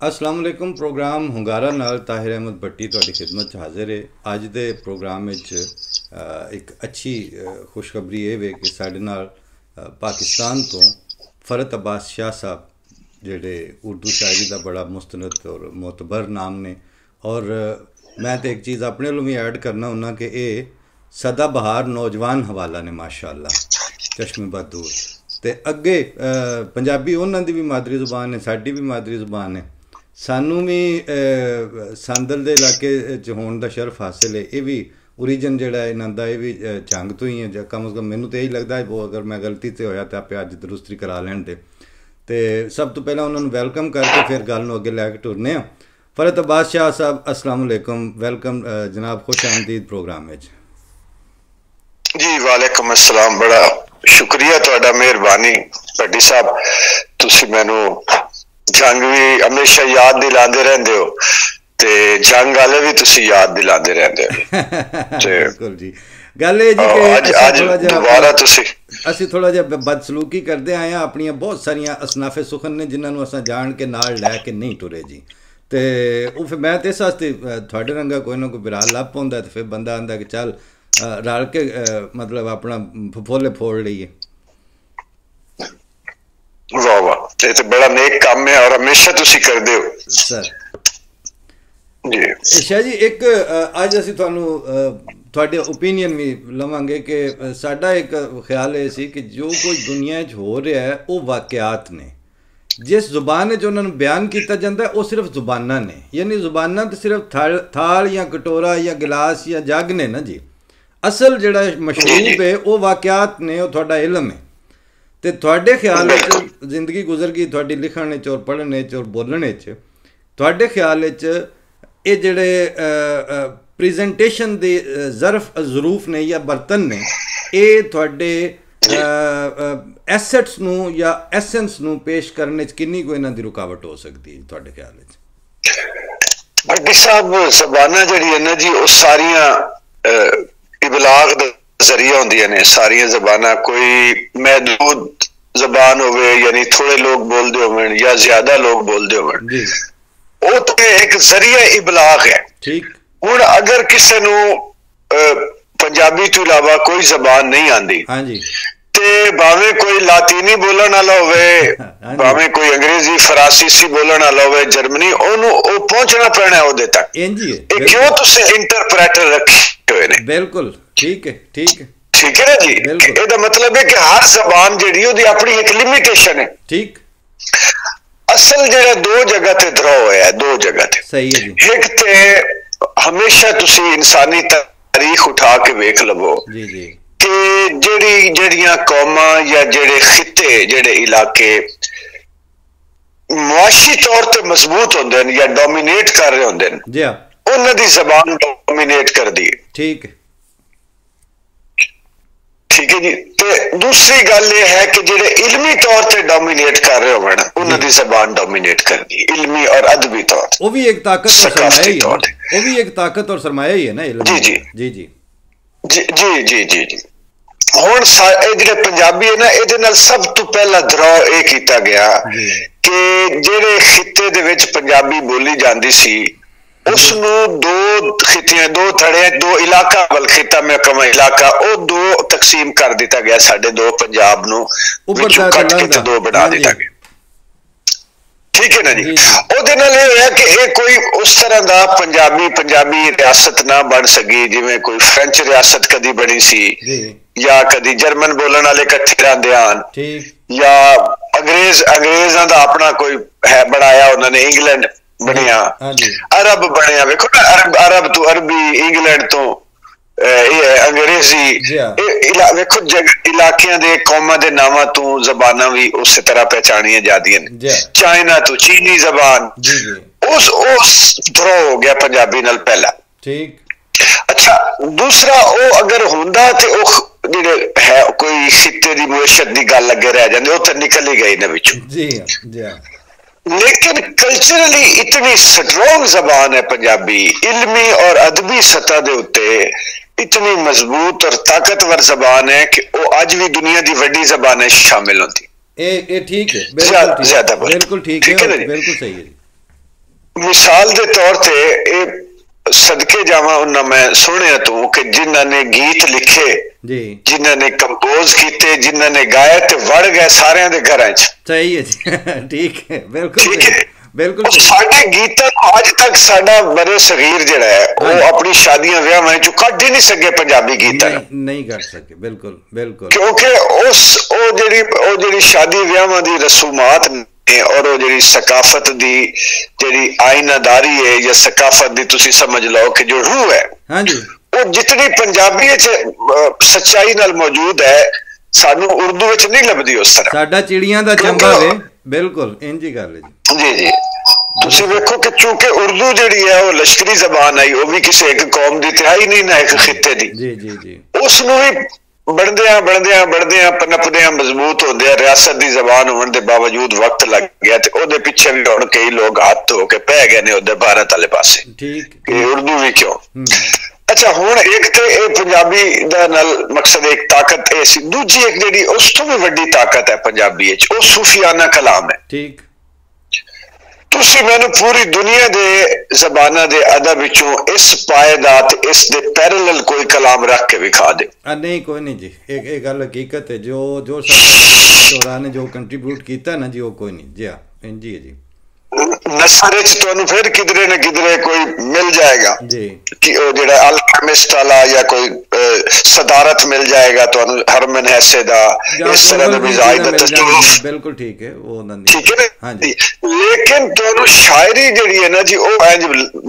अस्सलाम वालेकुम। प्रोग्राम ਹੁੰਗਾਰਾ ਨਾਲ ਤਾਹਿਰ ਅਹਿਮਦ ਭੱਟੀ ਤੁਹਾਡੀ ਖਿਦਮਤ 'ਚ ਹਾਜ਼ਰ ਹੈ। ਅੱਜ ਦੇ ਪ੍ਰੋਗਰਾਮ ਵਿੱਚ ਇੱਕ ਅੱਛੀ ਖੁਸ਼ਖਬਰੀ ਇਹ ਵੇ ਕਿ ਸਾਡੇ ਨਾਲ ਪਾਕਿਸਤਾਨ ਤੋਂ ਫਰਤ ਅਬਾਸ ਸ਼ਾਹ ਸਾਹਿਬ ਜਿਹੜੇ ਉਰਦੂ ਸ਼ਾਇਰੀ ਦਾ ਬੜਾ ਮੁਸਤਨਦ ਔਰ ਮੋਤਬਰ ਨਾਮ ਨੇ, ਔਰ मैं तो एक चीज़ अपने वालों भी ऐड करना होना कि ये सदा बहार नौजवान हवाला ने माशाअल्लाह चश्मे बदूर तो अगे पंजाबी उन्होंने भी मादरी जुबान है, साड़ी भी मादरी जुबान है, सानू भी सांदल के इलाके होने का शरफ हासिल है। ये भी ओरीजन जोड़ा इन्हों का ये भी झंग तो ही है, कम से कम मैनू तो यही लगता है वो अगर मैं गलती से होया तो आपे अज दुरुस्ती करा लैन दे। तो सब तो पहला उन्होंने वैलकम करके फिर गल नूं अगे लैके टुरने आ। फरत अब्बास शाह साहब अस्सलाम वालेकुम, वेलकम जनाब, खुश आमदीद प्रोग्राम में जी। वालेकुम अस्सलाम, बड़ा शुक्रिया तुहाडा, मेहरबानी भट्टी साहब। तुसी मैनू जंग भी हमेशा याद दिलाते रहंदे हो ते जंग वाले भी तुसी याद दिलाते रहंदे हो बिल्कुल जी। गल है जी कि आज दोबारा तुसी ਅਸੀਂ ਥੋੜਾ ਜਿਹਾ ਬਦਸਲੂਕੀ ਕਰਦੇ ਆਏ ਆ। ਆਪਣੀਆਂ ਬਹੁਤ ਸਾਰੀਆਂ ਅਸਨਾਫੇ ਸੁਖਨ ਨੇ ਜਿਨ੍ਹਾਂ ਨੂੰ ਅਸਾਂ ਜਾਣ ਕੇ ਨਾਲ ਲੈ ਕੇ ਨਹੀਂ ਟੁਰੇ ਜੀ। तो वो फिर मैं तो इस वास्ते थोड़े रंगा कोई ना कोई बिराल लप पाँदा तो फिर बंदा आंदा कि चल रल के मतलब अपना फुफोले फोड़ लीए। वाह वाह, ये तो बड़ा नेक काम है और हमेशा तुसी करदे हो सर जी। शाह जी एक अज असीं तुहानूं तुहाडे ओपीनियन भी लवांगे कि साडा एक ख्याल ये सी कि जो कुछ दुनिया च हो रहा है वो वाकयात ने, जिस जुबान जो उन्होंने बयान किया जाता है वो सिर्फ जुबाना ने, यानी जुबाना तो सिर्फ थाल या कटोरा या गिलास या जग ने ना जी। असल जोड़ा मशरूब है वो वाकयात ने, वो थोड़ा इलम है। तो थोड़े ख्याल जिंदगी गुजर गई थोड़ी लिखने और पढ़ने और बोलने थोड़े ख्याल ये जोड़े प्रेजेंटेशन के ज़रफ ज़रूफ ने या बर्तन ने, ये थोड़े एसेट्स नूं या एसेंस नूं पेश करने किन्नी कोई इन्हां दी रुकावट हो सकती है तुहाडे ख्याल विच? भट्टी साहब, ज़बानां जिहड़ी है ना जी वो सारियां इबलाग दा जरिया होंदियां ने। सारियां ज़बानां कोई महदूद ज़बान होवे यानी थोड़े लोग बोलदे होवन या ज्यादा लोग बोलदे होवन जी, वो तो एक जरिया इबलाग है। ठीक, हुण अगर किसी नूं पंजाबी तो इलावा कोई जबान नहीं आती, हाँ जी, ते भावे कोई लातीनी बोलण वाला होवे, भावे कोई अंग्रेजी फरांसीसी बोलण वाला होवे, जर्मनी, ओनू ओ पहुंचना पैना ओदे तक। क्यों तुसी इंटरप्रेटर रखे हुए ने? बिल्कुल ठीक है, ठीक है, ठीक है ना जी। एदा मतलब है कि हर जबान जिहड़ी ओदी अपनी एक लिमिटेशन है। ठीक, असल जेड़ा दो जगह ते ड्रॉ होया है, दो जगह ते सही है जी। एक ते हमेशा तुसी इंसानी तारीख उठा के वेख लवो जी जी कि जड़ियां कौमां या जेड़े खिते जेड़े इलाके मुआशी तौर ते मजबूत होंदे हैं या डोमिनेट कर रहे होंदे हैं जी, उन्हां दी ज़बान डोमिनेट कर दी। ठीक है, ठीक है जी। ते दूसरी गल ये है कि जेड़े इल्मी तौर ते डोमिनेट कर रहे होवन उन्हां दी ज़बान डोमिनेट कर दी, इल्मी और अदबी तौर। वो भी एक ताकत और सरमाया ही है, वो भी एक ताकत और सरमाया ही है ना इल्म। जी जी जी जी जी जी जी जी जी। हुण जिहड़े पंजाबी है ना, इहदे नाल सब तो पहला ड्रॉ ये कीता गया कि जिहड़े खिते दे विच पंजाबी बोली जांदी सी उसनूं दो खितियां, दो थड़े, दो इलाका, बल खिता मैं कहां इलाका, वो दो तकसीम कर दिता गया। साडे दो पंजाब नूं विचों कट के दो बना दिता गया। ठीक है ना जी। ओदे नाल ये होया कि ये कोई उस तरह दा पंजाबी रियासत ना बन सकी जिवें कोई फ्रेंच रियासत कदी बनी सी या कदी जर्मन बोलण वाले इकट्ठे रहिंदे हन या अंग्रेजां दा अपना कोई है बनाया उन्होंने, इंग्लैंड बनिया, अरब बनिया। वेखो ना, अरब तो अरबी, इंग्लैंड तो अंग्रेजी, वेखो इलाकियां दे कौमां दे नावां तो ज़बानां भी उस तरह पहचानियां जादियां ने। चाइना तो चीनी ज़बान, उस ड्रॉ हो गया पंजाबी नाल पहला। ठीक, अच्छा दूसरा वो अगर हुंदा ते ओ जिहड़े है कोई खिते दी मुआशत दी गल अगे रह जांदी, ओ ते निकल ही गई ना विचों जी जी। लेकिन कल्चरली इतनी स्ट्रॉन्ग जबान है पंजाबी, इल्मी और अदबी सतह दे उत्ते इतनी मजबूत और ताकतवर जबान है कि वो आज भी दुनिया की वड्डी जबान शामिल होती। ठीक है, बिल्कुल ठीक है, बिल्कुल ठीक है, बिल्कुल सही है। मिसाल के तौर पर सदके जावा उन्ना मैं सुनिया तू कि जिन्हों ने गीत लिखे, जिन्हों ने कंपोज किए, जिन्हों ने गाए ते वड़ गए सारे दे घरां च। सही है, ठीक है, बिल्कुल ठीक है, बिल्कुल। साडे गीतां आज तक साडा बड़े सगीर जिहड़ा है वो अपनी शादियां व्याहां चों कढ ही नहीं सके पंजाबी गीतां नहीं कर सके, बिल्कुल बिल्कुल, क्योंकि ओ जिहड़ी शादी व्याहां दी रसूमात और वो जी सकाफत दी जी आईनादारी है या सकाफत दी तुसी समझ लो कि जो रूह है, हाँ जी, वो जितनी पंजाबी सच्चाई नाल मौजूद है सानू उर्दू विच नहीं लभदी उस तरह। साडा चिड़ियां दा चंबा वे, बिल्कुल इंज ही गल है जी। जी तुसी वेखो कि चूंकि उर्दू जिहड़ी है वो लश्करी जबान आई, वो भी किसी एक कौम दी तिहाई नहीं ना एक खिते दी। जी जी जी, उसनू भी बढ़दियां पनपदियां मजबूत होंदे रियासत दी जबान होने के बावजूद वक्त लग गया ते ओदे पिछे भी हुण कई लोग हाथ धो के पै गए ने उधर भारत वाले पासे, ठीक कि उर्दू भी क्यों। अच्छा हुण एक ते ए पंजाबी दा नाल मकसद एक ताकत ए सी, दूजी एक जिहड़ी उस तो भी वड्डी ताकत है पंजाबी विच, ओ सूफियाना कलाम है। ठीक, तुसी मैनू पूरी दुनिया दे ज़बाना दे अदब विचों इस पायदात इस दे पैरेलल कोई कलाम रख के विखा दे। नहीं कोई नहीं जी, एक गल हकीकत है, जो सारा ने जो कंट्रीब्यूट किया ना जी, वो कोई नहीं जी। हाँ जी है जी, नसर तो फिर किधरे न किधरे कोई मिल जाएगा जी कि वो जेड़ा अलकेमिस्ट वाला या कोई सदारत मिल जाएगा तो हरमन हैसे दा इस तरह दा मिजाज दा तजुर्बा, बिल्कुल ठीक है, वो ठीक है ना। हाँ जी, लेकिन तो शायरी जेड़ी है ना जी वो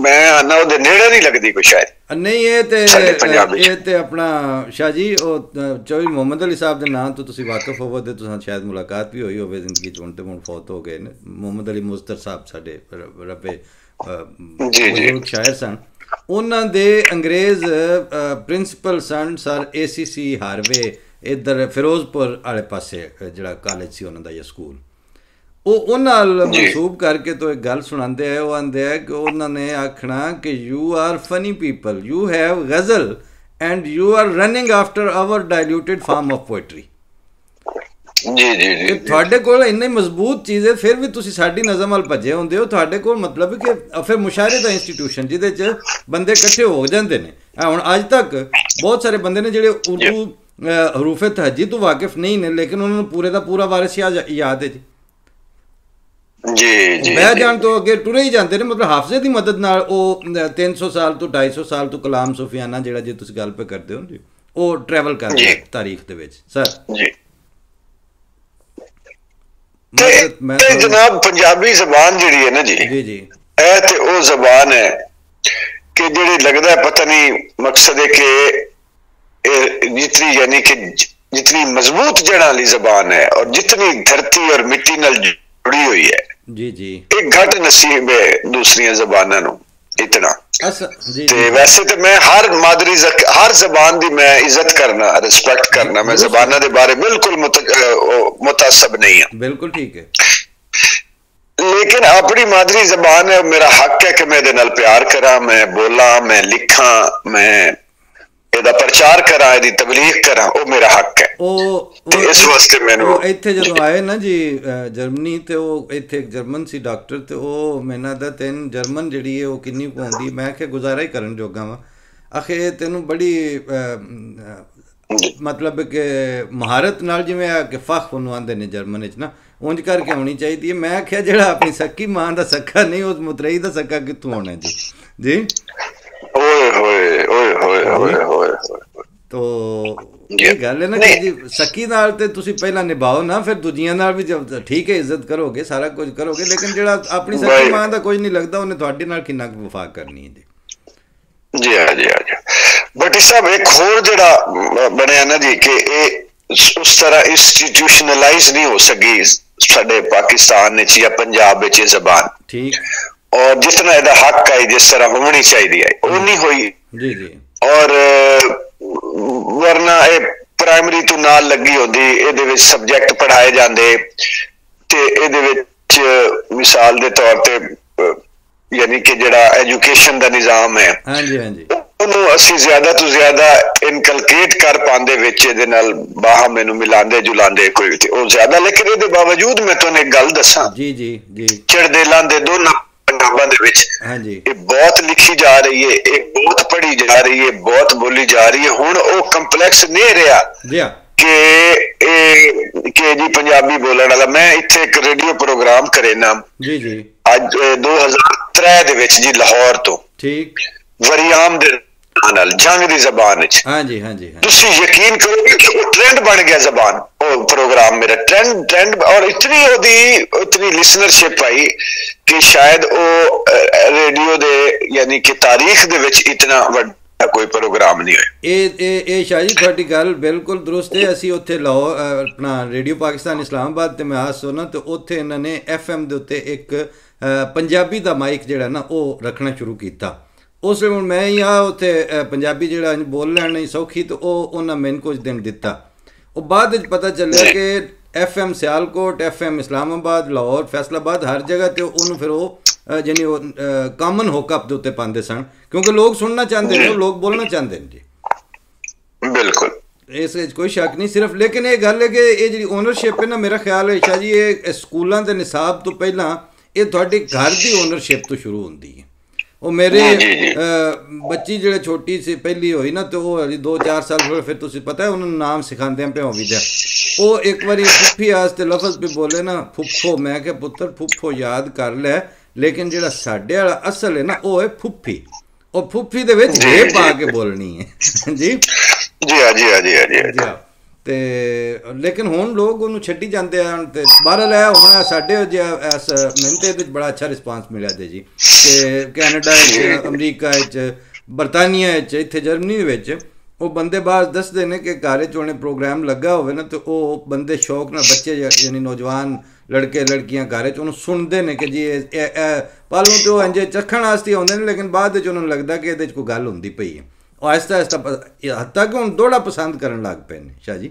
मैं आना ओदे नेड़े नहीं लगदी कोई शायरी नहीं। ये ते अपना शाह जी चौधरी मोहम्मद अली साहब के नाम तो तुसी वाकिफ होवो ते तुसां शायद मुलाकात भी हुई होवे जिंदगी च, हुण ते हुण फौत हो गए ने। मोहम्मद अली मुज़्तर साहब साडे रब्बे बुजुर्ग शायर सन, उन्हां दे अंग्रेज़ प्रिंसिपल सन सर ACC हारवे इधर फिरोजपुर आले पासे जिहड़ा कॉलेज सी उन्हां दा या स्कूल, वो मनसूब करके तो एक गल सुनाते हैं। वो आंदे है कि उन्होंने आखना कि you are funny people, you have ghazal and you are running after our diluted form of poetry. जी जी जी, थोड़े कोल इन्नी मजबूत चीज़ है फिर भी तुसी साडी नज़म वाल भजे होंदे हो। थोड़े कोल मतलब है कि फिर मुशायरे दा इंस्टीट्यूशन जिहदे च बंदे इकट्ठे हो जाते हैं। हुण अज तक बहुत सारे बंदे ने जिहड़े उर्दू हरूफे तहजी तो वाकिफ नहीं ने, लेकिन उन्होंने पूरे का पूरा वारिस याद है जी। बह जान तो अगे टुरे ही जाते हैं, मतलब हाफजे की मदद नाल वो 300 साल तो 250 साल तो कलाम सूफियाना जिहड़ा जे तुसीं गल पे करते हो जी, वो ट्रैवल कर रहे तारीख दे विच सर जी। ते जनाब पंजाबी जबान जिहड़ी है ना जी, जी जी, ए ते ओ जबान है कि जिहड़ी लगदा है पता नहीं मकसद है कि जितनी यानी कि जितनी मजबूत जड़ां वाली जबान है और जितनी धरती और मिट्टी नाल जुड़ी हुई है, जी जी, एक घट नसीब है दूसरी जबाना नू इतना। ते वैसे तो मैं हर मादरी हर जबान दी मैं इज्जत करना रिस्पेक्ट करना, मैं जबाना दे बारे बिल्कुल मुतासब नहीं है, बिल्कुल ठीक है। लेकिन अपनी मादरी जबान है, मेरा हक है कि मैं दे नाल प्यार करा, मैं बोला, मैं लिखा, मैं ਇਹਦਾ ਪ੍ਰਚਾਰ ਕਰਾਂ, ਇਹਦੀ ਤਬਲੀਗ ਕਰਾਂ, ਉਹ ਮੇਰਾ ਹੱਕ ਹੈ। ਉਹ ਇਸ ਵਾਸਤੇ ਮੈਨੂੰ ਇੱਥੇ ਜਦੋਂ ਆਏ ਨਾ ਜੀ ਜਰਮਨੀ, ਤੇ ਉਹ ਇੱਥੇ ਇੱਕ ਜਰਮਨ ਸੀ ਡਾਕਟਰ, ਤੇ ਉਹ ਮੈਨੂੰ ਦਾ ਤੈਨੂੰ ਜਰਮਨ ਜਿਹੜੀ ਹੈ ਉਹ ਕਿੰਨੀ ਕੁ ਆਉਂਦੀ, ਮੈਂ ਕਿਹਾ ਗੁਜ਼ਾਰਾ ਹੀ ਕਰਨ ਜੋਗਾ ਵਾ। ਆਖੇ ਤੈਨੂੰ ਬੜੀ मतलब कि महारत नाल जिवें कि फख ਉਹਨੂੰ ਆਂਦੇ ਨੇ ਜਰਮਨ ਵਿੱਚ ਨਾ ਉਂਝ ਕਰਕੇ ਆਉਣੀ ਚਾਹੀਦੀ ਹੈ। ਮੈਂ ਆਖਿਆ ਜਿਹੜਾ ਆਪਣੀ ਸੱਕੀ ਮਾਂ ਦਾ ਸੱਕਾ ਨਹੀਂ ਉਸ ਮੁਤਰਈ ਦਾ ਸੱਕਾ ਕਿੱਥੋਂ ਆਉਣਾ ਜੀ ਜੀ ਓਏ ਹੋਏ ਓਏ ਹੋਏ ਹੋਏ ਹੋਏ तो ये गल है ना कि जी सकी नाल ते तुसी पहला निभाओ ना, फिर दूजियां नाल भी जब ठीक है इज्जत करोगे सारा कुछ करोगे, लेकिन जेड़ा अपनी सकी मां दा कुछ नहीं लगदा उन्हें तुहाडे नाल किन्ना वफा करनी है जी। जी हाँ जी हाँ जी। बट साहब एक होर जेड़ा बनया ना जी कि उस तरह इंस्टीट्यूशनलाइज नहीं हो सकी साडे पाकिस्तान विच या पंजाब विच जबान, ठीक, और जितना इहदा हक है जिस तरह होनी चाहिए वो नहीं हुई जी जी। और वरना ये प्राइमरी तो नाल लगी होंदी, इहदे विच सब्जैक्ट पढ़ाए जांदे ते इहदे विच मिसाल दे तौर ते यानी कि जेड़ा एजुकेशन दा निजाम है हां जी ਉਹਨੂੰ ਅਸੀਂ ਜ਼ਿਆਦਾ ਤੋਂ ਜ਼ਿਆਦਾ ਇਨਕਲਕੇਟ ਕਰ ਪਾਉਂਦੇ ਵਿੱਚ ਇਹਦੇ ਨਾਲ ਬਾਹਾਂ ਮੈਨੂੰ ਮਿਲਾਉਂਦੇ ਜੁਲਾਉਂਦੇ ਕੋਈ ਉਹ ਜ਼ਿਆਦਾ। ਲੇਕਿਨ ਇਹਦੇ ਬਾਵਜੂਦ ਮੈਂ ਤੁਹਾਨੂੰ ਇੱਕ ਗੱਲ ਦੱਸਾਂ ਜੀ ਜੀ ਜੀ ਚੜਦੇ ਲਾਂਦੇ ਦੋਨਾਂ किताबां दे विच ये बहुत लिखी जा रही है, ये बहुत पढ़ी जा रही है, बहुत बोली जा रही है। हुण वो कंपलैक्स नहीं रहा कि जी पंजाबी बोलण वाला। मैं इत्थे एक रेडियो प्रोग्राम करे ना अज 2003 दे विच जी लाहौर तो, ठीक, वरियाम दे नाल जंग दी ज़बान विच। हां जी तुसी यकीन करोगे कि वो ट्रेंड बन गया ज़बान, वो प्रोग्राम मेरा ट्रेंड और इतनी लिसनरशिप आई कि शायद वो रेडियो दे यानी कि तारीख दे विच इतना वड्डा कोई प्रोग्राम नहीं होया। ए शाह जी तुहाडी गल बिल्कुल दुरुस्त है। असी उत्थे लाहौर अपना रेडियो पाकिस्तान इस्लामाबाद ते मैं आज सुना तो उत्थे इन्हां ने FM दे उत्ते एक पंजाबी दा माइक जिहड़ा ना वो रखना शुरू कीता। उस वे मैं यहाँ उत्थे पंजाबी जिहड़ा बोल लैनी सौखी तो उन्हें मैनू कुछ दिन दिता। वो बाद पता चलिया कि FM सियालकोट, FM इस्लामाबाद, लाहौर, फैसलाबाद हर जगह तो उन्होंने फिर वो यानी कॉमन होकअप के उत्ते पाते सन क्योंकि लोग सुनना चाहते हैं, लोग बोलना चाहते हैं जी। बिल्कुल इस कोई शक नहीं सिर्फ, लेकिन ये गल है कि ये जी ओनरशिप है ना, मेरा ख्याल है शाह जी ये स्कूलों के निसाब तो पहला ये थोड़ी घर की ओनरशिप तो शुरू होती है। वो मेरे बच्ची जो छोटी सी पहली हुई ना तो वो 2-4 साल फिर तुम पता है उन्होंने नाम सिखाते पे भी जा वो एक बार फुफी आस्ते लफज पे बोले ना फुफो, मैं क्या पुत्र फुफो याद कर लै, लेकिन जो साढ़े वाला असल है ना वो है फुफी, और फुफी दे विच जे पा के बोलनी है जी जी। ते लेकिन हुण लोग उन्होंने छड्डी जाते हैं ते बहरहाल है हुण साडे इस मैनूं ते बड़ा अच्छा रिस्पांस मिला दे जी कि कैनेडा अमरीका बरतानिया इत्थे जर्मनी विच वो बंदे बाहर दसदे ने कि घर च उन्हें प्रोग्राम लगा होवे ना तो वो बंदे शौक नाल बच्चे यानी नौजवान लड़के लड़कियां घर च उन्होंने सुनते हैं कि जी पालों तो इंजे चखण वास्ते आउंदे ने, लेकिन बाद च उन्होंने लगता कि इहदे च कोई गल हुंदी पई है। और आहिस्ता आहिस्ता हत्ता कि हुण दौड़ा पसंद करन लग पे ने शाह जी।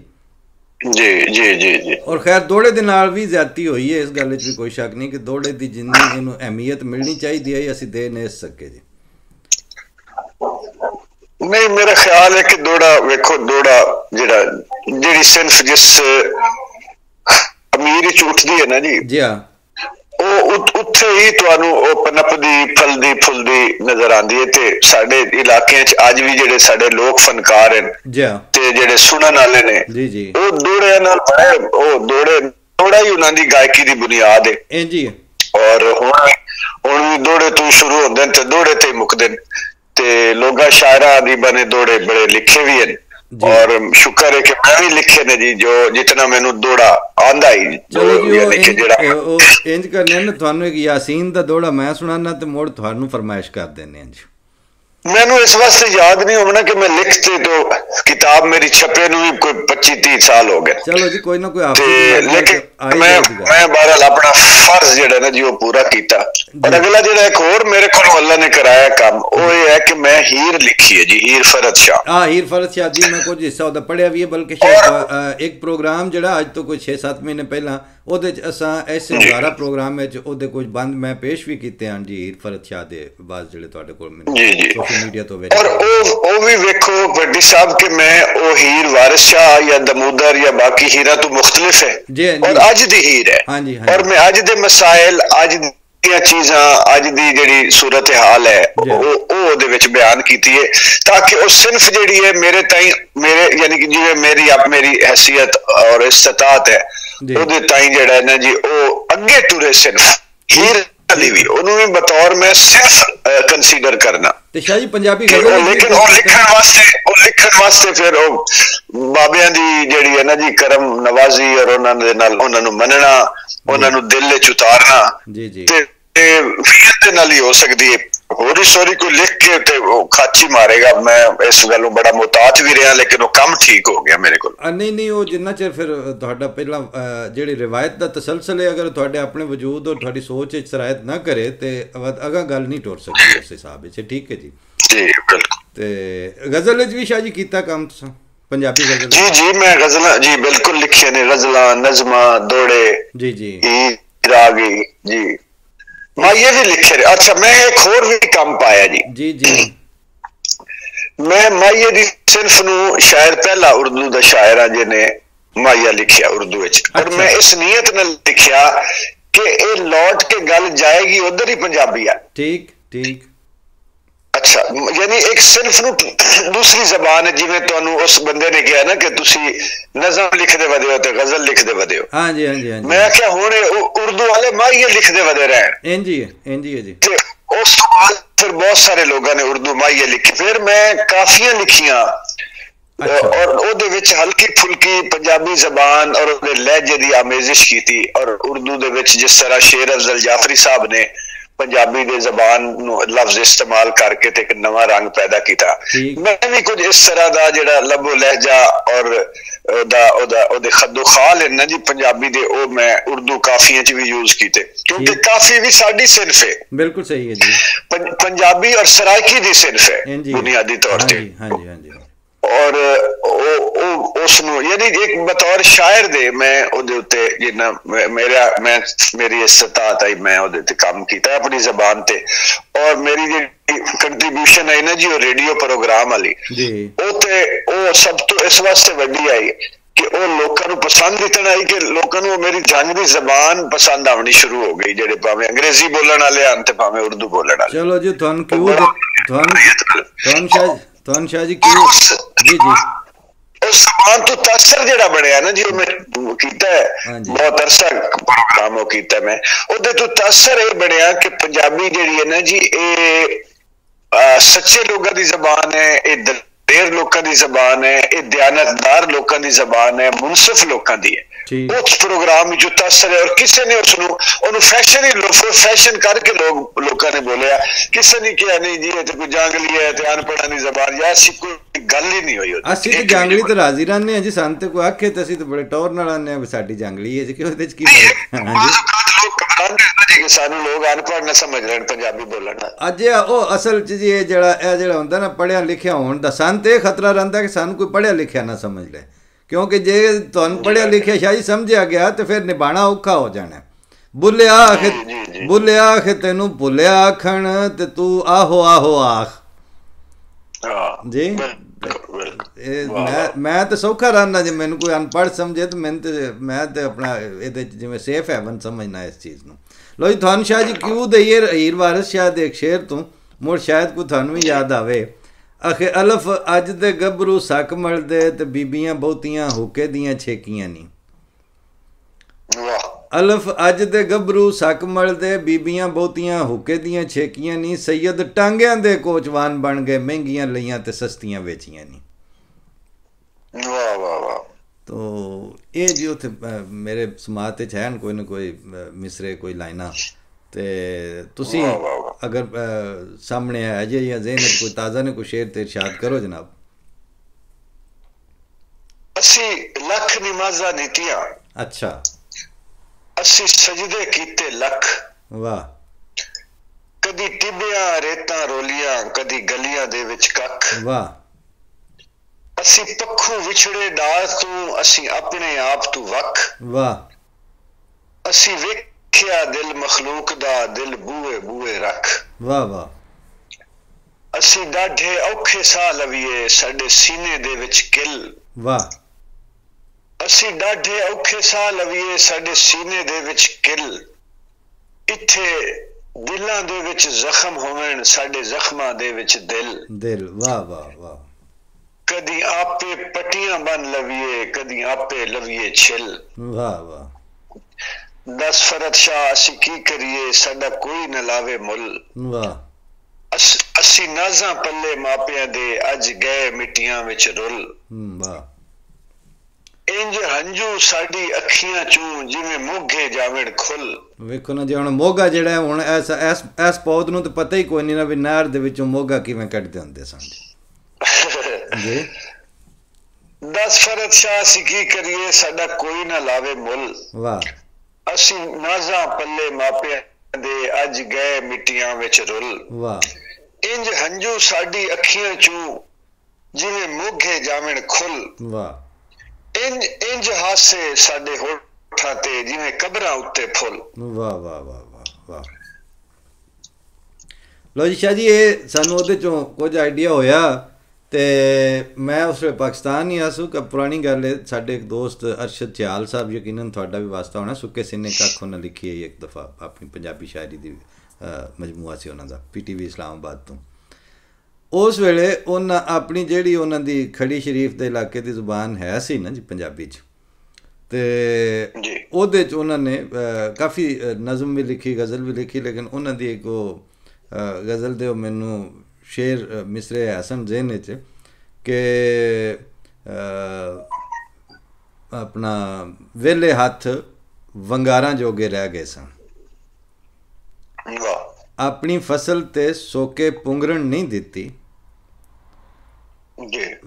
जी और खैर दौड़े दे नाल भी ज्यादती हुई है, इस गल च भी कोई शक नहीं कि दौड़े दी जिन्नी इहनूं अहमियत मिलनी चाहिए है असीं दे नहीं सके जी। नहीं मेरा ख्याल है कि दौड़ा वेखो दौड़ा जिहड़ी सिर्फ जिस अमीर च उठदी है ना जी हाँ उत्थे ही तुहानू पनपदी फलदी फुलदी नजर आंदी है। ते साडे इलाके च अज भी जिहड़े साडे लोक फनकार हैं ते जिहड़े सुनन वाले ने वो दौड़े नाल दौड़ा ही उन्हां दी गायकी दी बुनियाद है जी। और हुण भी दौड़े तो शुरू होंदे ते दौड़े ते मुकदे ते लोगां शायरां दी बने दौड़े बड़े लिखे भी हैं और शुक्र है कि मैं भी लिखे ने जी जो जितना मैनू दौड़ा आंदा ही। चलो जी इंज करने ना थानू एक यासीन दा दौड़ा मैं सुनाना ते मोड़ थानू फरमाइश कर देने हैं जी। मैनू इस वास्ते याद नहीं होना कि मैं लिखते तो किताब मेरी छपे नूं भी कोई 25-30 साल हो गए। चलो जी कोई ना कोई आप लेकिन मैं बहरहाल अपना फर्ज जिहड़ा ना जी वो पूरा कीता। और अगला जिहड़ा एक होर मेरे को अल्लाह ने कराया काम वो ये है कि मैं हीर लिखी है जी, हीर फरद शाह। हाँ हीर फरद शाह जी मैं कुछ हिस्सा उहदा पढ़िया भी है, बल्कि शायद एक प्रोग्राम जिहड़ा अज तो कोई 6-7 महीने पहला ਉਹਦੇ ਚ ਅਸਾਂ ਐਸੇ ਹਜ਼ਾਰਾ ਪ੍ਰੋਗਰਾਮ ਵਿੱਚ ਉਹਦੇ ਕੁਝ ਬੰਦ ਮੈਂ ਪੇਸ਼ ਵੀ ਕੀਤੇ ਹਨ ਜੀ ਹੀਰ ਫਰਦ ਸ਼ਾਹ ਦੇ ਬਾਅਦ ਜਿਹੜੇ ਤੁਹਾਡੇ ਕੋਲ ਮੈਨੂੰ ਸੋਸ਼ਲ ਮੀਡੀਆ ਤੋਂ ਵੇਖ। ਔਰ ਉਹ ਵੀ ਵੇਖੋ ਵੱਡੀ ਸਾਹਿਬ ਕਿ ਮੈਂ ਉਹ ਹੀਰ ਵਾਰਿਸ ਸ਼ਾਹ ਜਾਂ ਦਮੂਦਰ ਜਾਂ ਬਾਕੀ ਹੀਰਾਂ ਤੋਂ ਮੁਖਤਲਿਫ ਹੈ ਔਰ ਅੱਜ ਦੀ ਹੀਰ ਹੈ। ਹਾਂਜੀ ਔਰ ਮੈਂ ਅੱਜ ਦੇ ਮਸਾਇਲ ਅੱਜ ਦੀਆਂ ਚੀਜ਼ਾਂ ਅੱਜ ਦੀ ਜਿਹੜੀ ਸੂਰਤ ਹਾਲ ਹੈ ਉਹ ਉਹਦੇ ਵਿੱਚ ਬਿਆਨ ਕੀਤੀ ਹੈ ਤਾਂ ਕਿ ਉਹ ਸਿਰਫ ਜਿਹੜੀ ਹੈ ਮੇਰੇ ਤਾਈਂ ਮੇਰੇ ਯਾਨੀ ਕਿ ਜਿਵੇਂ ਮੇਰੀ हैसियत और इस्तात है ਉਹਦੇ ਤਾਈਂ ਜਿਹੜਾ ਹੈ ਨਾ ਜੀ ਉਹ ਅੱਗੇ ਟੁਰੇ ਸਿਰਫ ਹੀਰ ਦੀ ਵੀ ਉਹਨੂੰ ਵੀ ਬਤੌਰ ਮੈਂ ਸਿਰਫ ਕੰਸੀਡਰ ਕਰਨਾ ਤੇ ਸ਼ਾਹ ਜੀ ਪੰਜਾਬੀ ਲੇਕਿਨ ਉਹ ਲਿਖਣ ਵਾਸਤੇ ਫਿਰ ਉਹ ਬਾਬਿਆਂ ਦੀ ਜਿਹੜੀ ਹੈ ਨਾ ਜੀ ਕਰਮ ਨਵਾਜ਼ੀ ਔਰ ਉਹਨਾਂ ਦੇ ਨਾਲ ਉਹਨਾਂ ਨੂੰ ਮੰਨਣਾ ਉਹਨਾਂ ਨੂੰ ਦਿਲ ਵਿੱਚ ਉਤਾਰਨਾ ਜੀ ਜੀ ਤੇ ਫਿਰ ਦੇ ਨਾਲ ਹੀ ਹੋ ਸਕਦੀ ਹੈ। होरी सोरी को लिख के ते वो खाची मारेगा मैं इस गलों बड़ा मुहतात भी रहा लेकिन वो काम ठीक हो गया मेरे को। नहीं वो जिन्ना चिर फिर तुहाडा पहला जिहड़ी रिवायत दा तसलसल है अगर तुहाडे अपने वजूद और तुहाडी सोच विच शरायत ना करे ते अगा गल नहीं टुर सकदी उस हिसाब विच। ठीक है जी जी बिल्कुल। ते गजल विच भी शाह जी कीता काम तुसां पंजाबी गजल? जी मैं गजलां जी बिल्कुल लिखियां ने गजलां नज़मां दौड़े जी रागी जी हाँ ये भी लिखे रहे। अच्छा मैं एक और भी काम पाया जी जी मैं माइये दी सिर्फ नू शायर पहला उर्दू दा शायर आ जिन्हें माइया लिखिया उर्दू विच और मैं इस नीयत नाल लिखिया कि ये लौट के गल जाएगी उधर ही पंजाबी है। ठीक ठीक। अच्छा, यानी एक सिर्फ दूसरी जबान है, जिवें तुहानू उस बंदे ने कहा ना कि तुसी नज़म लिखदे वदे हो ते गजल लिखदे वदे हो। हाँ जी हाँ जी हाँ जी। मैं क्या हुण उर्दू वाले माहिए लिखदे वदे रहन। इंज ही है जी। ते उस बाद फिर बहुत सारे लोगों ने उर्दू माहिए लिखी, फिर मैं काफियां लिखियां। अच्छा। और ओदे विच हल्की फुल्की पंजाबी जबान और ओदे लहजे दी आमेजिश की थी, और उर्दू दे विच जिस तरह शेर अफजल जाफरी साहब ने पंजाबी दे जबान लफ्ज इस्तेमाल करके ते एक नवा रंग पैदा किया, मैं भी कुछ इस तरह दा जिहड़ा लबो लहजा और ओदे खद्दो खाल है ना जी पंजाबी दे, ओ मैं उर्दू काफियां च भी यूज कीते, क्योंकि काफी भी साडी सिर्फ है। बिल्कुल सही है जी। पंजाबी और सराइकी दी सिर्फ है बुनियादी तौर पे। हाँ जी हाँ जी। और उसनु यानी एक बतौर शायर दे मैं ओदे उत्ते जिन्ना मेरी इस्तात आई, मैं ओदे ते काम कीता अपनी जबान ते, और मेरी जी कंट्रीब्यूशन आई ना जी वो रेडियो प्रोग्राम वाली, ओ सब तो इस वास्ते वड्डी आई कि वो लोगों को पसंद इतना आई कि लोगों को मेरी जंग की जबान पसंद आनी शुरू हो गई, जेडे भावे अंग्रेजी बोलने वाले आन ते भावे उर्दू बोलने वाले। चलो जी, तुहानू शाह जी क्यों जी जी उस जबान तो तासर जेड़ा बनया ना जी, मैं कीता है बहुत अरसा प्रोग्राम कीता, मैं ओदे तो तासर ये बनया कि पंजाबी जेड़ी है ना जी, ये सच्चे लोगों की जबान है, ये दलेर लोगों की जबान है, ये दयानतदार लोगों की जबान है, मुनसिफ लोगों की है। उस प्रोग्राम में जो तासर है, और किसी ने उसनु फैशन ही फैशन करके लोगों ने बोलिया, किसी ने कहा नहीं जी ये तो कोई जांगली है, अनपढ़ा नहीं जबान, या कोई गल ही नहीं हुई। ਅਸੀਂ ਤੇ ਜਾਂਗਲੀ ਤੇ ਰਾਜ਼ੀ ਰਹਿੰਦੇ ਹਾਂ ਜੀ, ਸਾਨੂੰ ਤੇ ਕੋਈ ਆਖੇ ਤੇ ਅਸੀਂ ਤੇ ਬੜੇ ਟੌਰ ਨਾਲ ਆਉਂਦੇ ਹਾਂ ਵੀ ਸਾਡੀ ਜਾਂਗਲੀ ਹੈ ਜੀ, ਕਿ ਉਹਦੇ ਚ ਕੀ ਫਰਕ ਹੈ ਜੀ। ਸਾਨੂੰ ਲੋਕ ਅਨਪੜ੍ਹ ਨਾ ਸਮਝ ਲੈਣ ਪੰਜਾਬੀ ਬੋਲਣ ਦਾ। ਅੱਜ ਉਹ ਅਸਲ ਚ ਜੀ ਇਹ ਜਿਹੜਾ ਹੁੰਦਾ ਨਾ ਪੜ੍ਹਿਆ ਲਿਖਿਆ ਹੋਣ ਦਾ, ਸਾਨੂੰ ਤੇ ਖਤਰਾ ਰਹਿੰਦਾ ਕਿ ਸਾਨੂੰ ਕੋਈ ਪੜ੍ਹਿਆ ਲਿਖਿਆ ਨਾ ਸਮਝ ਲੈ, ਕਿਉਂਕਿ ਜੇ ਤੁਹਾਨੂੰ ਪੜ੍ਹਿਆ ਲਿਖਿਆ ਸ਼ਾਇਦ ਸਮਝਿਆ ਗਿਆ ਤੇ ਫਿਰ ਨਿਭਾਣਾ ਔਖਾ ਹੋ ਜਾਣਾ। ਬੁੱਲਿਆ ਆਖ ਤੈਨੂੰ ਭੁੱਲਿਆ ਆਖਣ ਤੇ ਤੂੰ ਆਹੋ ਆਹੋ ਆਖ ਜੀ। ਮੈਂ ਤਾਂ ਸੌਖਾ ਰਹਿਣਾ ਜੇ ਮੈਨੂੰ ਕੋਈ ਅਨਪੜ੍ਹ ਸਮਝੇ ਤੇ ਮੈਂ ਤੇ ਆਪਣਾ ਇਹਦੇ ਜਿਵੇਂ ਸੇਫ ਹੈਵਨ ਸਮਝਣਾ ਇਸ ਚੀਜ਼ ਨੂੰ। ਲੋ ਜੀ, ਤੁਹਾਨੂੰ ਸ਼ਾਹ ਜੀ ਕਿਉਂ ਦਈਏ ਹੀਰ ਵਾਰਿਸ ਸ਼ਾਹ ਦੇ ਇੱਕ ਸ਼ੇਰ ਤੋਂ, ਮੁੜ ਸ਼ਾਇਦ ਕੋਈ ਤੁਹਾਨੂੰ ਵੀ ਯਾਦ ਆਵੇ। ਆਖੇ ਅਲਫ ਅੱਜ ਦੇ ਗੱਭਰੂ ਸੱਕ ਮਲਦੇ ਤੇ ਬੀਬੀਆਂ ਬਹੁਤੀਆਂ ਹੁੱਕੇ ਦੀਆਂ ਛੇਕੀਆਂ ਨਹੀਂ। ਅਲਫ ਅੱਜ ਦੇ ਗੱਭਰੂ ਸੱਕ ਮਲਦੇ ਬੀਬੀਆਂ ਬਹੁਤੀਆਂ ਹੁੱਕੇ ਦੀਆਂ ਛੇਕੀਆਂ ਨਹੀਂ। ਸੈयद ਟਾਂਗਿਆਂ ਦੇ ਕੋਚਵਾਨ ਬਣ ਗਏ, ਮਹਿੰਗੀਆਂ ਲਈਆਂ ਤੇ ਸਸਤੀਆਂ ਵੇਚੀਆਂ ਨਹੀਂ। ਵਾਹ ਵਾਹ ਵਾਹ। ਤੋ ਇਹ ਜੀ ਉੱਥੇ ਮੇਰੇ ਸਮਾਤ 'ਚ ਹੈ ਕੋਈ ਨਾ ਕੋਈ ਮਿਸਰੇ, ਕੋਈ ਲਾਈਨਾਂ, ਤੇ ਤੁਸੀਂ ਅਗਰ ਸਾਹਮਣੇ ਆ ਜੇ ਜਾਂ ਜ਼ਿਹਨ 'ਚ ਕੋਈ ਤਾਜ਼ਾ ਨੇ ਕੋਈ ਸ਼ੇਰ ਤੇ ਇਰਸ਼ਾਦ ਕਰੋ ਜਨਾਬ। ਅਸੀਂ ਲੱਖ ਨਮਾਜ਼ਾਂ ਨੀਤੀਆਂ। ਅੱਛਾ। ਅਸੀਂ ਸਜਦੇ ਕੀਤੇ ਲੱਖ। ਵਾਹ। ਕਦੀ ਟਿੱਬਿਆਂ ਰੇਤਾਂ ਰੋਲੀਆਂ, ਕਦੀ ਗਲੀਆਂ ਦੇ ਵਿੱਚ ਕੱਖ। ਵਾਹ। ਅਸੀਂ ਪੱਖੋਂ ਵਿਛੜੇ ਡਾਲ ਤੋਂ, ਅਸੀਂ ਆਪਣੇ ਆਪ ਤੋਂ ਵੱਖ। ਵਾਹ। ਅਸੀਂ ਵੇਖਿਆ ਦਿਲ ਮਖਲੂਕ ਦਾ, ਦਿਲ ਬੂਏ ਬੂਏ ਰੱਖ। ਵਾਹ ਵਾਹ। ਅਸੀਂ ਡਾਢੇ ਔਖੇ ਸਾਹ ਲਵੀਏ, ਸਾਡੇ ਸੀਨੇ ਦੇ ਵਿੱਚ ਕਿਲ। ਵਾਹ। ਅਸੀਂ ਡਾਢੇ ਔਖੇ ਸਾਹ ਲਵੀਏ, ਸਾਡੇ ਸੀਨੇ ਦੇ ਵਿੱਚ ਕਿਲ। ਇੱਥੇ ਦਿਲਾਂ ਦੇ ਵਿੱਚ ਜ਼ਖਮ ਹੋਵਣ, ਸਾਡੇ ਜ਼ਖਮਾਂ ਦੇ ਵਿੱਚ ਦਿਲ। ਵਾਹ ਵਾਹ ਵਾਹ। ਕਦੀ ਆਪੇ ਪੱਟੀਆਂ ਬੰਨ ਲਵੀਏ, ਕਦੀ ਆਪੇ ਲਵੀਏ ਛਿਲ। ਵਾਹ ਵਾਹ। ਦਸ ਫਰਤ ਸ਼ਾਹ ਅਸੀਂ ਕੀ ਕਰੀਏ, ਸਾਡਾ ਕੋਈ ਨਾ ਲਾਵੇ ਮੁੱਲ। ਵਾਹ। ਅਸੀਂ ਨਾਜ਼ਾਂ ਪੱਲੇ ਮਾਪਿਆਂ ਦੇ, ਅੱਜ ਗਏ ਮਿੱਟੀਆਂ ਵਿੱਚ ਰੁੱਲ। ਵਾਹ। ਇੰਜ ਹੰਝੂ ਸਾਡੀ ਅੱਖੀਆਂ ਚੋਂ, ਜਿਵੇਂ ਮੋਗੇ ਜਾਵਣ ਖੁੱਲ। ਵੇਖੋ ਨਾ ਜੀ, ਹੁਣ ਮੋਗਾ ਜਿਹੜਾ ਹੁਣ ਇਸ ਪੌਦ ਨੂੰ ਤਾਂ ਪਤਾ ਹੀ ਕੋਈ ਨਹੀਂ ਨਾ ਵੀ ਨਹਿਰ ਦੇ ਵਿੱਚੋਂ ਮੋਗਾ ਕਿਵੇਂ ਕੱਢਦੇ ਹੁੰਦੇ ਸਨ ਜੀ। 10 ਫਰਤ ਸ਼ਾਹ ਅਸੀਂ ਕੀ ਕਰੀਏ, ਸਾਡਾ ਕੋਈ ਨਾ ਲਾਵੇ ਮੁੱਲ। ਵਾਹ। ਅਸੀਂ ਨਾਜ਼ਾਂ ਪੱਲੇ ਮਾਪਿਆਂ ਦੇ, ਅੱਜ ਗਏ ਮਿੱਟੀਆਂ ਵਿੱਚ ਰੁੱਲ। ਵਾਹ। ਇੰਜ ਹੰਝੂ ਸਾਡੀ ਅੱਖੀਆਂ ਚੋਂ, ਜਿਵੇਂ ਮੋਗੇ ਜਾਵਣ ਖੁੱਲ। ਵਾਹ। ਇੰਜ ਹਾਸੇ ਸਾਡੇ ਹੋਠਾਂ ਤੇ, ਜਿਵੇਂ ਕਬਰਾਂ ਉੱਤੇ ਫੁੱਲ। ਵਾਹ ਵਾਹ ਵਾਹ ਵਾਹ ਵਾਹ। ਲੋ ਜੀ ਸ਼ਾਹ ਜੀ, ਇਹ ਸਾਨੂੰ ਉਹਦੇ ਚੋਂ ਕੁਝ ਆਈਡੀਆ ਹੋਇਆ ਤੇ ਮੈਂ ਉਸ ਵੇਲੇ ਪਾਕਿਸਤਾਨ ਹੀ ਆਸੂ ਕਿ ਪੁਰਾਣੀ ਗੱਲ ਹੈ। ਸਾਡੇ ਇੱਕ ਦੋਸਤ ਅਰਸ਼ਦ ਚਾਲ ਸਾਹਿਬ, ਯਕੀਨਨ ਤੁਹਾਡਾ ਵੀ ਵਾਸਤਾ ਹੋਣਾ, ਸੁੱਕੇ ਸਿੰਨੇ ਕੱਖ ਉਹਨਾਂ ਲਿਖੀ ਹੈ ਇੱਕ ਦਫਾ ਆਪਣੀ ਪੰਜਾਬੀ ਸ਼ਾਇਰੀ ਦੀ ਮਜਮੂਆ ਸੀ ਉਹਨਾਂ ਦਾ, PTV ਇਸਲਾਮਾਬਾਦ ਤੋਂ। ਉਸ ਵੇਲੇ ਉਹਨਾਂ ਆਪਣੀ ਜਿਹੜੀ ਉਹਨਾਂ ਦੀ ਖੜੀ ਸ਼ਰੀਫ ਦੇ ਇਲਾਕੇ ਦੀ ਜ਼ੁਬਾਨ ਹੈ ਸੀ ਨਾ ਜੀ ਪੰਜਾਬੀ 'ਚ, ਤੇ ਉਹਦੇ 'ਚ ਉਹਨਾਂ ਨੇ ਕਾਫੀ ਨਜ਼ਮ ਵੀ ਲਿਖੀ, ਗਜ਼ਲ ਵੀ ਲਿਖੀ, ਲੇਕਿਨ ਉਹਨਾਂ ਦੀ ਇੱਕ ਉਹ ਗਜ਼ਲ ਦੇ ਉਹ ਮੈਨੂੰ ਸ਼ੇਰ ਮਿਸਰੇ ਹਸਨ ਜ਼ਹਿਨ 'ਚ ਕਿ ਆਪਣਾ ਵਿਹਲੇ ਹੱਥ ਵੰਗਾਰਾਂ ਜੋਗੇ ਰਹਿ ਗਏ ਸਨ, ਆਪਣੀ ਫਸਲ ਤੇ ਸੋਕੇ ਪੁੰਗਰਨ ਨਹੀਂ ਦਿੱਤੀ,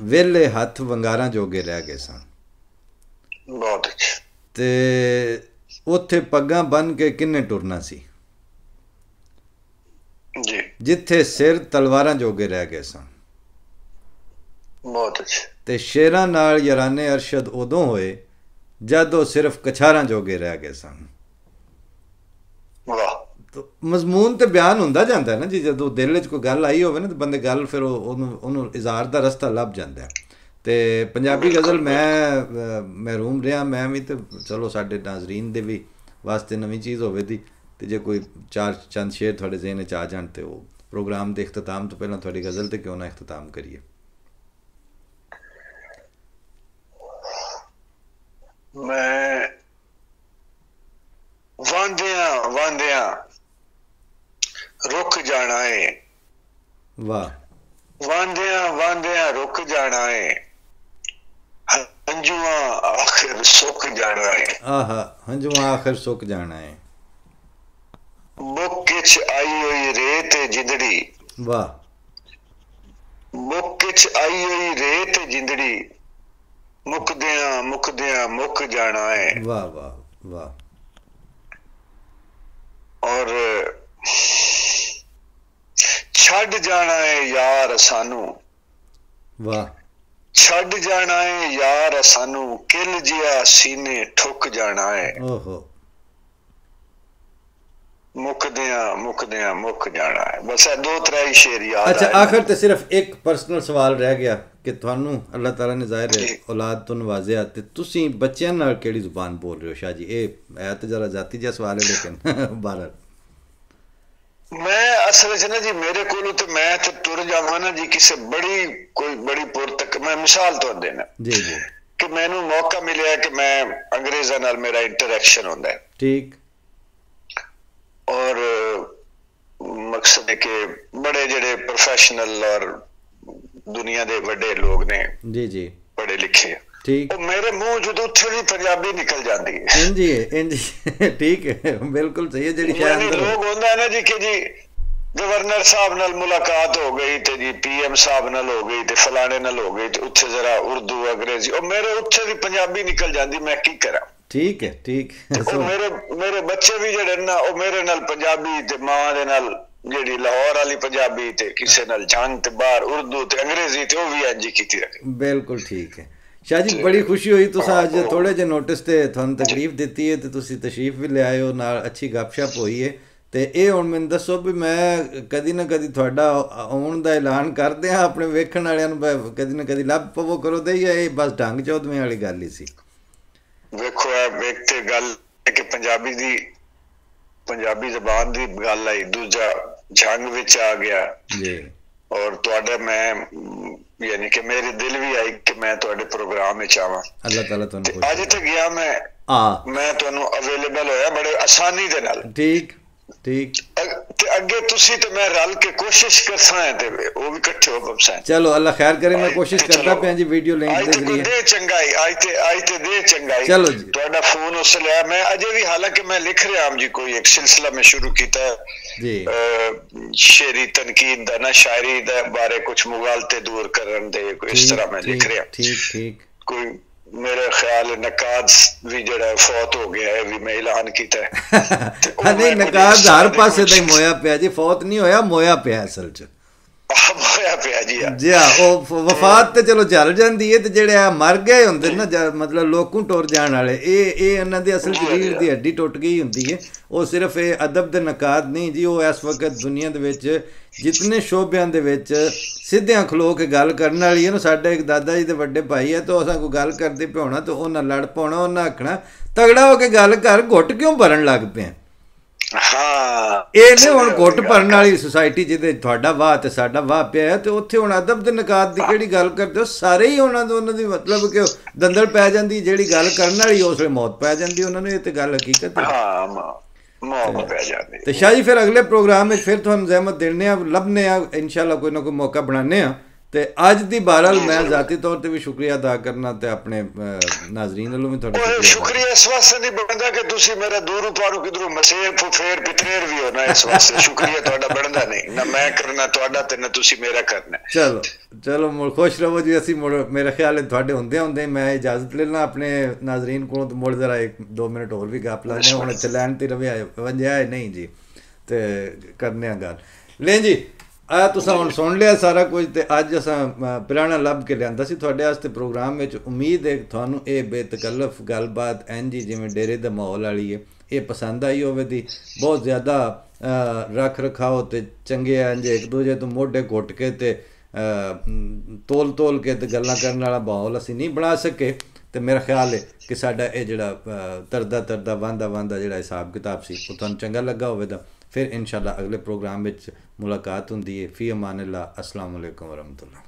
ਵਿਹਲੇ ਹੱਥ ਵੰਗਾਰਾਂ ਜੋਗੇ ਰਹਿ ਗਏ ਸਨ। ਬਹੁਤ ਅੱਛਾ। ਤੇ ਉੱਥੇ ਪੱਗਾਂ ਬੰਨ ਕੇ ਕਿੰਨੇ ਟੁਰਨਾ ਸੀ, ਜਿੱਥੇ ਸਿਰ ਤਲਵਾਰਾਂ ਜੋਗੇ ਰਹਿ ਗਏ ਸਨ। ਬਹੁਤ ਅੱਛਾ। ਤੇ ਸ਼ੇਰਾਂ ਨਾਲ ਯਾਰਾਨੇ ਅਰਸ਼ਦ ਉਦੋਂ ਹੋਏ ਜਦ ਉਹ ਸਿਰਫ ਕਛਾਰਾਂ ਜੋਗੇ ਰਹਿ ਗਏ ਸਨ। ਵਾਹ। ਮਜ਼ਮੂਨ ਤੇ ਬਿਆਨ ਹੁੰਦਾ ਜਾਂਦਾ ਨਾ ਜੀ, ਜਦੋਂ ਦਿਲ 'ਚ ਕੋਈ ਗੱਲ ਆਈ ਹੋਵੇ ਨਾ ਤੇ ਬੰਦੇ ਗੱਲ ਫਿਰ ਉਹਨੂੰ ਇਜ਼ਹਾਰ ਦਾ ਰਸਤਾ ਲੱਭ ਜਾਂਦਾ। ਤੇ ਪੰਜਾਬੀ ਗਜ਼ਲ ਮੈਂ ਮਹਿਰੂਮ ਰਿਹਾ, ਮੈਂ ਵੀ, ਤੇ ਚਲੋ ਸਾਡੇ ਨਾਜ਼ਰੀਨ ਦੇ ਵੀ ਵਾਸਤੇ ਨਵੀਂ ਚੀਜ਼ ਹੋਵੇ ਦੀ, ਤੇ ਜੇ ਕੋਈ ਚਾਰ ਚੰਦ ਸ਼ੇਰ ਤੁਹਾਡੇ ਜ਼ਿਹਨ 'ਚ ਆ ਜਾਣ ਤੇ ਉਹ ਪ੍ਰੋਗਰਾਮ ਦੇ ਇਖਤਤਾਮ ਤੋਂ ਪਹਿਲਾਂ ਤੁਹਾਡੀ ਗਜ਼ਲ ਤੇ ਕਿਉਂ ਨਾ ਇਖਤਤਾਮ ਕਰੀਏ। ਮੈਂ ਵਾਂਦਿਆਂ ਰੁਕ ਜਾਣਾ ਏ। ਵਾਹ। ਵਾਂਦਿਆਂ ਰੁਕ ਜਾਣਾ ਏ, ਹੰਝੂਆਂ ਆਖਿਰ ਸੁੱਕ ਜਾਣਾ ਏ। ਆਹਾ, ਹੰਝੂਆਂ ਆਖਿਰ ਸੁੱਕ ਜਾਣਾ ਏ। ਬੁੱਕ ਵਿੱਚ ਆਈ ਹੋਈ ਰੇਤ ਜਿੰਦੜੀ। ਵਾਹ। ਬੁੱਕ ਵਿੱਚ ਆਈ ਹੋਈ ਰੇਤ ਜਿੰਦੜੀ, ਮੁੱਕਦਿਆਂ ਮੁੱਕ ਜਾਣਾ ਏ। ਵਾਹ ਵਾਹ ਵਾਹ। ਔਰ ਛੱਡ ਜਾਣਾ ਏ ਯਾਰ ਸਾਨੂੰ। ਵਾਹ। ਛੱਡ ਜਾਣਾ ਏ ਯਾਰ ਸਾਨੂੰ, ਕਿਲ ਜਿਹਾ ਸੀਨੇ ਠੁੱਕ ਜਾਣਾ ਏ। ਓਹੋ। ਮੁੱਕਦਿਆਂ ਮੁੱਕ ਜਾਣਾ ਹੈ। ਬਸ ਇਹ ਦੋ ਤਰ੍ਹਾਂ ਹੀ ਸ਼ੇਰ ਯਾਦ। ਅੱਛਾ, ਆਖਰ ਤੇ ਸਿਰਫ ਇੱਕ ਪਰਸਨਲ ਸਵਾਲ ਰਹਿ ਗਿਆ ਕਿ ਤੁਹਾਨੂੰ ਅੱਲਾਹ ਤਾਲਾ ਨੇ ਜ਼ਾਹਿਰ ਹੈ ਔਲਾਦ ਤੋਂ ਨਵਾਜ਼ਿਆ, ਤੇ ਤੁਸੀਂ ਬੱਚਿਆਂ ਨਾਲ ਕਿਹੜੀ ਜ਼ੁਬਾਨ ਬੋਲ ਰਹੇ ਹੋ ਸ਼ਾਹ ਜੀ? ਇਹ ਹੈ ਤੇ ਜ਼ਰਾ ਜ਼ਾਤੀ ਜਿਹਾ ਸਵਾਲ ਹੈ, ਲੇਕਿਨ ਬਾਹਰ ਮੈਂ ਅਸਲ ਵਿੱਚ ਨਾ ਜੀ ਮੇਰੇ ਕੋਲੋਂ ਤੇ ਮੈਂ ਤੇ ਤੁਰ ਜਾਵਾਂ ਨਾ ਜੀ ਕਿਸੇ ਕੋਈ ਬੜੀ ਪੁਰ ਤੱਕ। ਮੈਂ ਮਿਸਾਲ ਤੁਹਾਨੂੰ ਦੇਣਾ ਜੀ ਜੀ ਕਿ ਮੈਨੂੰ ਮੌਕਾ ਮਿਲਿਆ ਕਿ ਮੈਂ ਅੰਗਰੇਜ਼ਾਂ ਨਾਲ ਮੇਰਾ ਇੰਟਰੈਕਸ਼ਨ ਹੁੰਦਾ ਹੈ। ਠੀਕ। ਔਰ ਮਕਸਦ ਹੈ ਕਿ ਬੜੇ ਜਿਹੜੇ ਪ੍ਰੋਫੈਸ਼ਨਲ ਔਰ ਦੁਨੀਆ ਦੇ ਵੱਡੇ ਲੋਕ ਨੇ ਜੀ ਜੀ ਪੜ੍ਹੇ ਲਿਖੇ, ਠੀਕ, ਉਹ ਮੇਰੇ ਮੂੰਹ ਜਦੋਂ ਉੱਥੇ ਵੀ ਪੰਜਾਬੀ ਨਿਕਲ ਜਾਂਦੀ ਹੈ। ਇੰਜ ਠੀਕ ਹੈ, ਬਿਲਕੁਲ ਸਹੀ ਹੈ। ਜਿਹੜੀ ਸ਼ਾਇਦ ਲੋਕ ਹੁੰਦਾ ਨਾ ਜੀ ਕਿ ਜੀ ਗਵਰਨਰ ਸਾਹਿਬ ਨਾਲ ਮੁਲਾਕਾਤ ਹੋ ਗਈ ਤੇ ਜੀ PM ਸਾਹਿਬ ਨਾਲ ਹੋ ਗਈ ਤੇ ਫਲਾਣੇ ਨਾਲ ਹੋ ਗਈ ਤੇ ਉੱਥੇ ਜ਼ਰਾ ਉਰਦੂ ਅੰਗਰੇਜ਼ੀ, ਉਹ ਮੇਰੇ ਉੱਥੇ ਵੀ ਪੰਜਾਬੀ ਨਿਕਲ ਜਾਂਦੀ, ਮੈਂ ਕੀ ਕਰਾਂ? ਠੀਕ ਹੈ, ਠੀਕ। ਮੇਰੇ ਬੱਚੇ ਵੀ ਜਿਹੜੇ ਨਾ ਉਹ ਮੇਰੇ ਨਾਲ ਪੰਜਾਬੀ ਤੇ ਮਾਂ ਦੇ ਨਾਲ ਜਿਹੜੀ ਲਾਹੌਰ ਵਾਲੀ ਪੰਜਾਬੀ ਤੇ ਕਿਸੇ ਨਾਲ ਜੰਗ ਤੇ ਬਾਹਰ ਉਰਦੂ ਤੇ ਅੰਗਰੇਜ਼ੀ ਤੇ ਉਹ ਵੀ ਇੰਜ ਹੀ ਕੀਤੀ ਰੱਖੀ। ਬਿਲਕੁਲ ਠੀਕ ਹੈ ਸ਼ਾਹ ਜੀ, ਬੜੀ ਖੁਸ਼ੀ ਹੋਈ ਤੁਸੀਂ ਅੱਜ ਥੋੜੇ ਜਿਹੇ ਨੋਟਿਸ ਤੇ ਤੁਹਾਨੂੰ ਤਕਲੀਫ ਦਿੱਤੀ ਹੈ ਤੇ ਤੁਸੀਂ ਤਸ਼ਰੀਫ ਵੀ ਲਿਆਏ ਹੋ, ਨਾਲ ਅੱਛੀ ਗੱਪਸ਼ਪ ਹੋਈ ਹੈ। ਤੇ ਇਹ ਹੁਣ ਮੈਨੂੰ ਦੱਸੋ ਵੀ ਮੈਂ ਕਦੀ ਨਾ ਕਦੀ ਤੁਹਾਡਾ ਆਉਣ ਦਾ ਐਲਾਨ ਕਰਦੇ ਹਾਂ ਆਪਣੇ ਵੇਖਣ ਵਾਲਿਆਂ ਨੂੰ, ਕਦੀ ਨਾ ਕਦੀ ਲੱਭ ਪਵੋ ਕਰੋ ਦੇ, ਜਾਂ ਇਹ ਬਸ ਢੰਗ ਚੌਧਵੇਂ ਵਾਲੀ ਗੱਲ ਹੀ ਸੀ? ਵੇਖੋ ਇੱਕ ਤੇ ਗੱਲ ਕਿ ਪੰਜਾਬੀ ਜ਼ਬਾਨ ਦੀ ਗੱਲ ਆਈ, ਦੂਜਾ ਜੰਗ ਵਿੱਚ ਆ ਗਿਆ ਜੀ, ਔਰ ਤੁਹਾਡਾ ਮੈਂ ਯਾਨੀ ਕਿ ਮੇਰੇ ਦਿਲ ਵੀ ਆਈ ਕਿ ਮੈਂ ਤੁਹਾਡੇ ਪ੍ਰੋਗਰਾਮ ਵਿੱਚ ਆਵਾਂ। ਅੱਲਾਹ ਤਾਲਾ ਤੁਹਾਨੂੰ ਅੱਜ ਤੱਕ ਗਿਆ ਮੈਂ ਤੁਹਾਨੂੰ ਅਵੇਲੇਬਲ ਹੋਇਆ ਬੜੇ ਆਸਾਨੀ ਦੇ ਨਾਲ। ਠੀਕ ਠੀਕ। ਤੇ ਅੱਗੇ ਤੁਸੀਂ ਤੇ ਮੈਂ ਰਲ ਕੇ ਕੋਸ਼ਿਸ਼ ਕਰਸਾਂ ਤੇ ਉਹ ਵੀ ਇਕੱਠੇ ਹੋ ਪਸਾਂ। ਚਲੋ ਅੱਲਾਹ ਖੈਰ ਕਰੇ, ਮੈਂ ਕੋਸ਼ਿਸ਼ ਕਰਦਾ ਪਿਆ ਜੀ ਵੀਡੀਓ ਲਿੰਕ ਦੇ ਜ਼ਰੀਏ। ਦੇ ਚੰਗਾਈ ਅੱਜ ਤੇ ਦੇ ਚੰਗਾਈ। ਚਲੋ ਜੀ, ਤੁਹਾਡਾ ਫੋਨ ਉਸ ਲਿਆ ਮੈਂ ਅਜੇ ਵੀ, ਹਾਲਾਂਕਿ ਮੈਂ ਲਿਖ ਰਿਹਾ ਹਾਂ ਜੀ ਕੋਈ ਇੱਕ ਸਿਲਸਿਲਾ ਮੈਂ ਸ਼ੁਰੂ ਕੀਤਾ ਜੀ, ਸ਼ੇਰੀ ਤਨਕੀਦ ਦਾ ਨਾ, ਸ਼ਾਇਰੀ ਦੇ ਬਾਰੇ ਕੁਝ ਮੁਗਾਲਤੇ ਦੂਰ ਕਰਨ ਦੇ, ਕੋਈ ਇਸ ਤਰ੍ਹਾਂ ਮੈਂ ਲਿਖ ਰਿਹਾ। ਠੀਕ ਠੀਕ। ਕੋਈ ਮੇਰੇ ਖਿਆਲ ਨਕਾਦ ਵੀ ਜਿਹੜਾ ਫੌਤ ਹੋ ਗਿਆ ਹੈ ਵੀ ਮੈਂ ਐਲਾਨ ਕੀਤਾ ਹੈ। ਨਹੀਂ, ਨਕਾਦ ਹਰ ਪਾਸੇ ਦਾ ਹੀ ਮੋਇਆ ਪਿਆ ਜੀ, ਫੌਤ ਨਹੀਂ ਹੋਇਆ, ਮੋਇਆ ਪਿਆ ਅਸਲ 'ਚ। ਮੋਇਆ ਪਿਆ ਜੀ ਉਹ ਵਫਾਤ ਤੇ ਚਲੋ ਚੱਲ ਜਾਂਦੀ ਹੈ, ਤੇ ਜਿਹੜੇ ਆ ਮਰ ਗਏ ਹੁੰਦੇ ਨਾ ਮਤਲਬ ਲੋਕੋਂ ਟੁਰ ਜਾਣ ਵਾਲੇ, ਇਹ ਇਹਨਾਂ ਦੀ ਅਸਲ ਰੀੜ ਦੀ ਹੱਡੀ ਟੁੱਟ ਗਈ ਹੁੰਦੀ ਹੈ। ਉਹ ਸਿਰਫ ਇਹ ਅਦਬ ਦੇ ਨਕਾਦ ਨਹੀਂ ਜੀ, ਉਹ ਇਸ ਵਕਤ ਦੁਨੀਆ ਦੇ ਵਿੱਚ ਜਿਤਨੇ ਸ਼ੋਬਿਆਂ ਦੇ ਵਿੱਚ ਸਿੱਧਿਆਂ ਖਲੋ ਕੇ ਗੱਲ ਕਰਨ ਵਾਲੀ ਹੈ ਨਾ। ਸਾਡੇ ਇੱਕ ਦਾਦਾ ਜੀ ਦੇ ਵੱਡੇ ਭਾਈ ਹੈ, ਤਾਂ ਅਸਾਂ ਕੋਈ ਗੱਲ ਕਰਦੇ ਪਿਆਉਣਾ ਤਾਂ ਉਹਨਾਂ ਲੜ ਪਾਉਣਾ, ਉਹਨਾਂ ਆਖਣਾ ਤਗੜਾ ਹੋ ਕੇ ਗੱਲ ਕਰ, ਘੁੱਟ ਕਿਉਂ ਭਰਨ ਲੱਗ ਪਏ। ਇਹ ਨੇ ਹੁਣ ਘੁੱਟ ਭਰਨ ਵਾਲੀ ਸੁਸਾਇਟੀ ਜਿਹਦੇ ਤੁਹਾਡਾ ਵਾਹ ਤੇ ਸਾਡਾ ਵਾਹ ਪਿਆ, ਤੇ ਉੱਥੇ ਹੁਣ ਅਦਬ ਦੇ ਨਕਾਤ ਦੀ ਕਿਹੜੀ ਗੱਲ ਕਰਦੇ ਹੋ, ਸਾਰੇ ਹੀ ਉਹਨਾਂ ਦੀ ਮਤਲਬ ਕਿ ਦੰਦਲ ਪੈ ਜਾਂਦੀ, ਜਿਹੜੀ ਗੱਲ ਕਰਨ ਵਾਲੀ ਉਸ ਵੇਲੇ ਮੌਤ ਪੈ ਜਾਂਦੀ ਉਹਨਾਂ ਨੂੰ। ਇਹ ਤੇ ਗੱਲ ਹਕੀਕਤ ਹੈ। ਤੇ ਸ਼ਾਹ ਜੀ ਫਿਰ ਅਗਲੇ ਪ੍ਰੋਗਰਾਮ ਵਿੱਚ ਫਿਰ ਤੁਹਾਨੂੰ ਜ਼ਹਿਮਤ ਦੇਣੇ ਆ, ਲੱਭਨੇ ਆ ਇਨਸ਼ਾਅੱਲਾ ਕੋਈ ਨਾ ਕੋਈ ਮੌਕਾ ਬਣਾਉਂਦੇ ਆ। ਤੇ ਅੱਜ ਦੀ ਬਹਰਹਾਲ ਮੈਂ ਜ਼ਾਤੀ ਤੌਰ ਤੇ ਵੀ ਸ਼ੁਕਰੀਆ ਅਦਾ ਕਰਨਾ ਤੇ ਆਪਣੇ ਨਾਜ਼ਰੀਨ ਵੱਲੋਂ ਵੀ ਤੁਹਾਡਾ ਸ਼ੁਕਰੀਆ ਇਸ ਵਾਸਤੇ ਨਹੀਂ ਬਣਦਾ ਕਿ ਤੁਸੀਂ ਮੇਰਾ ਦੂਰੋਂ ਪਾਰੋਂ ਕਿਧਰੋਂ ਮਸੇਰ ਫੇਰ ਪਿਤਰੇਰ ਵੀ ਹੋ ਨਾ, ਇਸ ਵਾਸਤੇ ਸ਼ੁਕਰੀਆ ਤੁਹਾਡਾ ਬਣਦਾ ਨਹੀਂ, ਨਾ ਮੈਂ ਕਰਨਾ ਤੁਹਾਡਾ ਤੇ ਨਾ ਤੁਸੀਂ ਮੇਰਾ ਕਰਨਾ। ਚਲੋ ਮੁੜ ਖੁਸ਼ ਰਹੋ ਜੀ। ਅਸੀਂ ਮੁੜ ਮੇਰਾ ਖਿਆਲ ਹੈ ਤੁਹਾਡੇ ਹੁੰਦੇ ਮੈਂ ਇਜਾਜ਼ਤ ਲੈ ਲਾਂ ਆਪਣੇ ਨਾਜ਼ਰੀਨ ਕੋਲੋਂ, ਤੇ ਮੁੜ ਜ਼ਰਾ 1-2 ਮਿੰਟ ਹੋਰ ਵੀ ਗੱਪ ਲਾਣੇ, ਹੁਣ ਇੱਥੇ ਲੈਣ ਤੇ ਰਵਿਆ ਵੰਜਿਆ ਨਹੀਂ ਜੀ, ਤੇ ਕਰਨੇ ਆ ਗੱਲ ਲੈ ਜੀ। ਆ ਤੁਸੀਂ ਹੁਣ ਸੁਣ ਲਿਆ ਸਾਰਾ ਕੁਝ, ਤੇ ਅੱਜ ਅਸਾਂ ਪੁਰਾਣਾ ਲੱਭ ਕੇ ਲਿਆਂਦਾ ਸੀ ਤੁਹਾਡੇ ਵਾਸਤੇ ਪ੍ਰੋਗਰਾਮ ਵਿੱਚ। ਉਮੀਦ ਹੈ ਤੁਹਾਨੂੰ ਇਹ ਬੇਤਕਲਫ ਗੱਲਬਾਤ ਇੰਝ ਹੀ ਜਿਵੇਂ ਡੇਰੇ ਦਾ ਮਾਹੌਲ ਵਾਲੀ ਹੈ ਇਹ ਪਸੰਦ ਆਈ ਹੋਵੇ ਦੀ। ਬਹੁਤ ਜ਼ਿਆਦਾ ਰੱਖ ਰਖਾਓ ਤੇ ਚੰਗੇ ਇੰਝ ਇੱਕ ਦੂਜੇ ਤੋਂ ਮੋਢੇ ਘੁੱਟ ਕੇ ਤੇ ਤੋਲ ਕੇ ਤੇ ਗੱਲਾਂ ਕਰਨ ਵਾਲਾ ਮਾਹੌਲ ਅਸੀਂ ਨਹੀਂ ਬਣਾ ਸਕੇ। ਤੇ ਮੇਰਾ ਖਿਆਲ ਹੈ ਕਿ ਸਾਡਾ ਇਹ ਜਿਹੜਾ ਤਰਦਾ ਵਾਂਦਾ ਜਿਹੜਾ ਹਿਸਾਬ ਕਿਤਾਬ ਸੀ ਉਹ ਤੁਹਾਨੂੰ ਚੰਗਾ ਲੱਗਾ ਹੋਵੇਗਾ। ਫਿਰ ਇਨਸ਼ਾਅੱਲਾ ਅਗਲੇ ਪ੍ਰੋਗਰਾਮ ਵਿੱਚ ਮੁਲਾਕਾਤ ਹੁੰਦੀ ਹੈ। ਫੀ ਅਮਾਨ ਅੱਲਾ। अस्सलाम वालेकुम वरहमतुल्लाह।